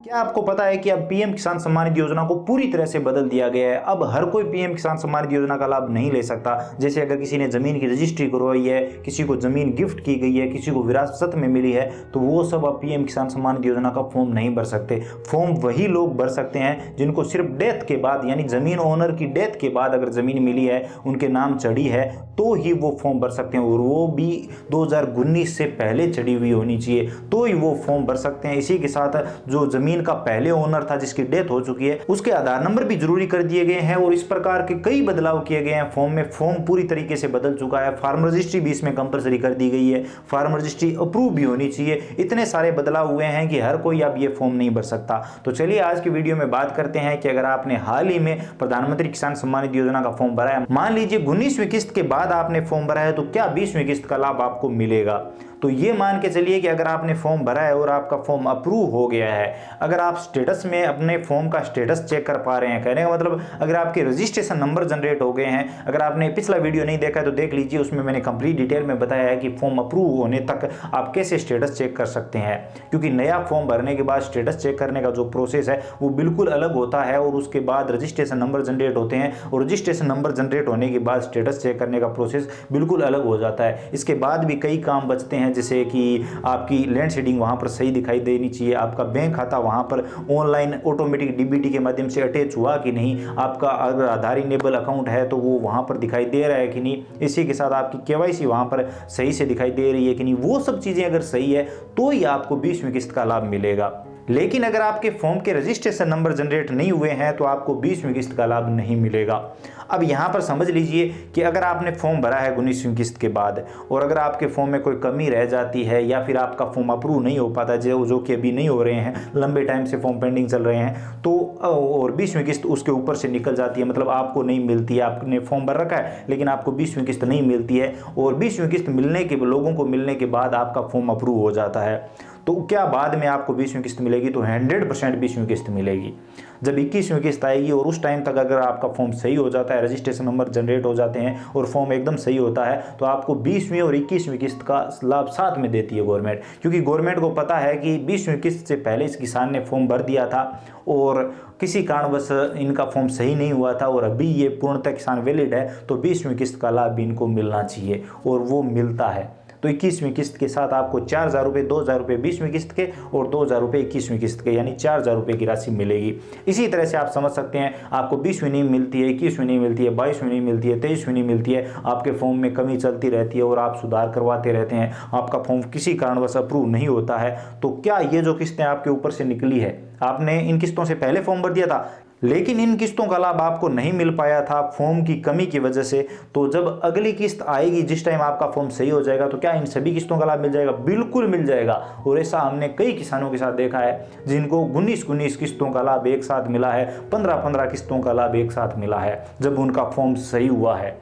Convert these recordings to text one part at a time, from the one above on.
क्या आपको पता है कि अब पीएम किसान सम्मान निधि योजना को पूरी तरह से बदल दिया गया है। अब हर कोई पीएम किसान सम्मान निधि योजना का लाभ नहीं ले सकता। जैसे अगर किसी ने जमीन की रजिस्ट्री करवाई है, किसी को जमीन गिफ्ट की गई है, किसी को विरासत में मिली है, तो वो सब अब पीएम किसान सम्मान निधि योजना का फॉर्म नहीं भर सकते। फॉर्म वही लोग भर सकते हैं जिनको सिर्फ डेथ के बाद, यानी जमीन ओनर की डेथ के बाद अगर जमीन मिली है, उनके नाम चढ़ी है, तो ही वो फॉर्म भर सकते हैं। और वो भी 2019 से पहले चढ़ी हुई होनी चाहिए, तो ही वो फॉर्म भर सकते हैं। इसी के साथ जो जमीन का पहले ओनर था जिसकी डेथ हो चुकी है, उसके आधार नंबर भी जरूरी कर दिए गए हैं। और इस प्रकार के कई बदलाव किए गए हैं फॉर्म में। फॉर्म पूरी तरीके से बदल चुका है। फार्म रजिस्ट्री भी इसमें कंपलसरी कर दी गई है। फार्म रजिस्ट्री अप्रूव भी होनी चाहिए। इतने सारे बदलाव हुए हैं कि हर कोई अब ये फॉर्म नहीं भर सकता। तो चलिए आज की वीडियो में बात करते हैं कि अगर आपने हाल ही में प्रधानमंत्री किसान सम्मान निधि योजना का फॉर्म भरा है, मान लीजिए 19वीं किस्त के बाद आपने फॉर्म भरा है, तो क्या 20वीं किस्त का लाभ आपको मिलेगा? तो ये मान के चलिए कि अगर आपने फॉर्म भरा है और आपका फॉर्म अप्रूव हो गया है, अगर आप स्टेटस में अपने फॉर्म का स्टेटस चेक कर पा रहे हैं, कहने का मतलब अगर आपके रजिस्ट्रेशन नंबर जनरेट हो गए हैं, अगर आपने पिछला वीडियो नहीं देखा है तो देख लीजिए, उसमें मैंने कंप्लीट डिटेल में बताया है कि फॉर्म अप्रूव होने तक आप कैसे स्टेटस चेक कर सकते हैं। क्योंकि नया फॉर्म भरने के बाद स्टेटस चेक करने का जो प्रोसेस है वो बिल्कुल अलग होता है, और उसके बाद रजिस्ट्रेशन नंबर जनरेट होते हैं, और रजिस्ट्रेशन नंबर जनरेट होने के बाद स्टेटस चेक करने का प्रोसेस बिल्कुल अलग हो जाता है। इसके बाद भी कई काम बचते हैं, जैसे कि आपकी लैंड सीडिंग वहां पर सही दिखाई देनी चाहिए, आपका बैंक खाता वहां पर ऑनलाइन ऑटोमेटिक डीबीटी के माध्यम से अटैच हुआ कि नहीं, आपका अगर आधार इनेबल अकाउंट है तो वो वहां पर दिखाई दे रहा है कि नहीं, इसी के साथ आपकी केवाईसी वहां पर सही से दिखाई दे रही है कि नहीं, वो सब चीजें अगर सही है तो ही आपको 20वीं किस्त का लाभ मिलेगा। लेकिन अगर आपके फॉर्म के रजिस्ट्रेशन नंबर जनरेट नहीं हुए हैं तो आपको 20वीं किस्त का लाभ नहीं मिलेगा। अब यहाँ पर समझ लीजिए कि अगर आपने फॉर्म भरा है 19वीं किस्त के बाद, और अगर आपके फॉर्म में कोई कमी रह जाती है या फिर आपका फॉर्म अप्रूव नहीं हो पाता, जो कि अभी नहीं हो रहे हैं, लंबे टाइम से फॉर्म पेंडिंग चल रहे हैं, तो और 20वीं किस्त उसके ऊपर से निकल जाती है, मतलब आपको नहीं मिलती है। आपने फॉर्म भर रखा है लेकिन आपको 20वीं किस्त नहीं मिलती है, और 20वीं किस्त मिलने के लोगों को मिलने के बाद आपका फॉर्म अप्रूव हो जाता है, तो क्या बाद में आपको 20वीं किस्त मिलेगी? तो 100% 20वीं किस्त मिलेगी। जब 21वीं किस्त आएगी और उस टाइम तक अगर आपका फॉर्म सही हो जाता है, रजिस्ट्रेशन नंबर जनरेट हो जाते हैं और फॉर्म एकदम सही होता है, तो आपको 20वीं और 21वीं किस्त का लाभ साथ में देती है गवर्नमेंट। क्योंकि गवर्नमेंट को पता है कि 20वीं किस्त से पहले इस किसान ने फॉर्म भर दिया था और किसी कारणवश इनका फॉर्म सही नहीं हुआ था और अभी ये पूर्णतः किसान वैलिड है, तो 20वीं किस्त का लाभ भी इनको मिलना चाहिए, और वो मिलता है। तो 21वीं किस्त के साथ आपको 4000 रुपये, 2000 रुपये 20वीं किस्त के और 2000 रुपये 21वीं किस्त के, यानी 4000 रुपये की राशि मिलेगी। इसी तरह से आप समझ सकते हैं, आपको 20वीं नहीं मिलती है, 21वीं नहीं मिलती है, 22वीं नहीं मिलती है, 23वीं नहीं मिलती है, आपके फॉर्म में कमी चलती रहती है और आप सुधार करवाते रहते हैं, आपका फॉर्म किसी कारणवश अप्रूव नहीं होता है, तो क्या ये जो किस्तें आपके ऊपर से निकली है, आपने इन किस्तों से पहले फॉर्म भर दिया था लेकिन इन किस्तों का लाभ आपको नहीं मिल पाया था फॉर्म की कमी की वजह से, तो जब अगली किस्त आएगी, जिस टाइम आपका फॉर्म सही हो जाएगा, तो क्या इन सभी किस्तों का लाभ मिल जाएगा? बिल्कुल मिल जाएगा। और ऐसा हमने कई किसानों के साथ देखा है जिनको 19 किस्तों का लाभ एक साथ मिला है, 15 किस्तों का लाभ एक साथ मिला है जब उनका फॉर्म सही हुआ है।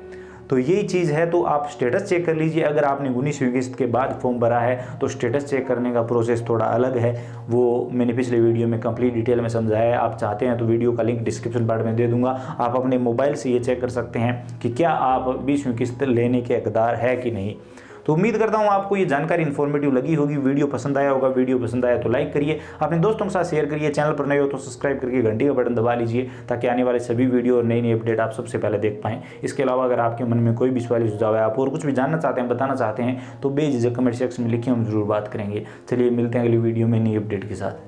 तो यही चीज़ है। तो आप स्टेटस चेक कर लीजिए। अगर आपने 19वीं किस्त के बाद फॉर्म भरा है तो स्टेटस चेक करने का प्रोसेस थोड़ा अलग है, वो मैंने पिछले वीडियो में कंप्लीट डिटेल में समझाया है। आप चाहते हैं तो वीडियो का लिंक डिस्क्रिप्शन पार्ट में दे दूंगा, आप अपने मोबाइल से ये चेक कर सकते हैं कि क्या आप 20वीं किस्त लेने के हकदार है कि नहीं। तो उम्मीद करता हूँ आपको ये जानकारी इन्फॉर्मेटिव लगी होगी। वीडियो पसंद आया होगा। वीडियो पसंद आया तो लाइक करिए, अपने दोस्तों के साथ शेयर करिए, चैनल पर नए हो तो सब्सक्राइब करके घंटी का बटन दबा लीजिए ताकि आने वाले सभी वीडियो और नई नई अपडेट आप सबसे पहले देख पाएं। इसके अलावा अगर आपके मन में कोई भी सवाल सुझाव है, आप और कुछ भी जानना चाहते हैं, बताना चाहते हैं, तो बेझिझक कमेंट सेक्शन में लिखिए, हम जरूर बात करेंगे। चलिए मिलते हैं अगली वीडियो में नई अपडेट के साथ।